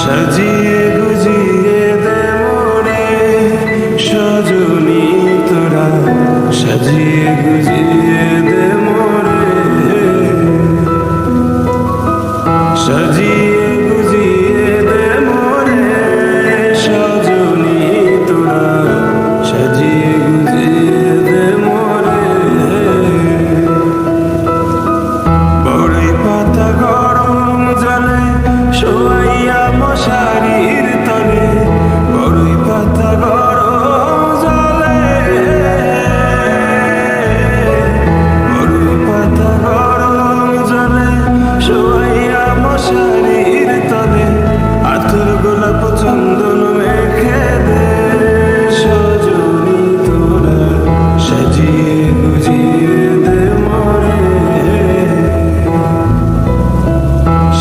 সাজিয়ে গুজিয়ে দে মোরে সজনী তোরা, সাজিয়ে গুজিয়ে দে মোরে, সাজিয়ে গুজিয়ে দে মোরে সজনী তোরা, সাজিয়ে গুজিয়ে দে মোরে। বড়ই পাতা গরম জলে শোয়াইয়া মশারির তলে, বড়ই পাতা গরম জলে, বড়ই পাতা গরম জলে শোয়াইয়া মশারির তলে, আতর গোলাপ চন্দন মেখে দে সজনী তোরা, সাজিয়ে গুজিয়ে দে মোরে,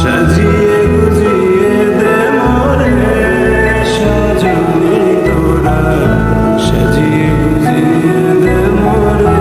সাজিয়ে গুজিয়ে দে মোরে সজনী তোরা, সাজিয়ে গুজিয়ে দে মোরে।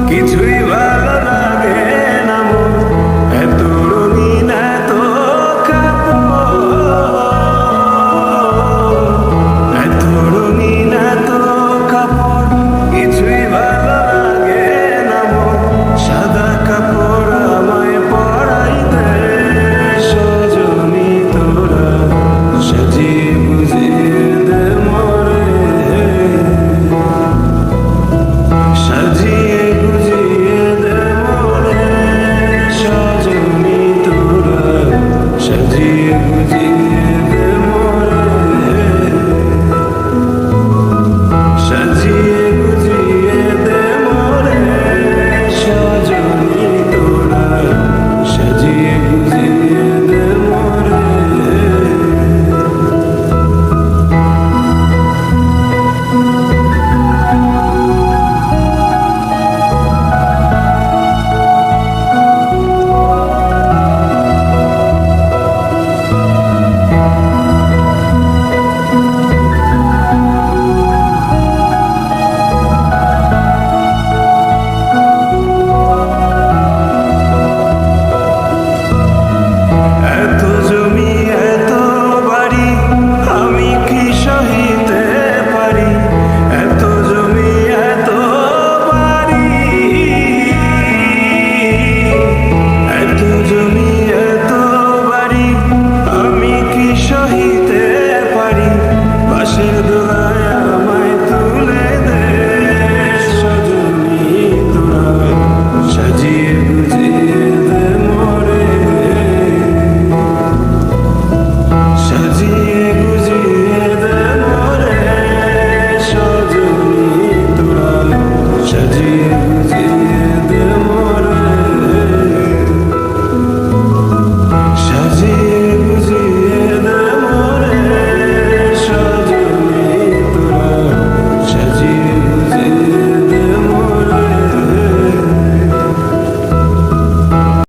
কিছুই ভালো লাগে না মোর, এত রঙিন এত কাপড়, এত রঙিন এত কাপড়, কিছুই ভালো লাগে না মোর, সাদা কাপড় আমায় পরাই দে সজনী তোরা, সাজিয়ে গুজিয়ে দে মোরে, সাজিয়ে গুজিয়ে দে মোরে সজনী তোরা, সাজিয়ে গুজিয়ে দে মোরে, সাজিয়ে গুজিয়ে দে মোরে সজনী তোরা, সাজিয়ে গুজিয়ে দে মোরে। এত জমি এত বাড়ি আমি কি সহিতে পারি, এত জমি এত বাড়ি, এত জমি এত বাড়ি আমি কি সহিতে পারি, বাঁশের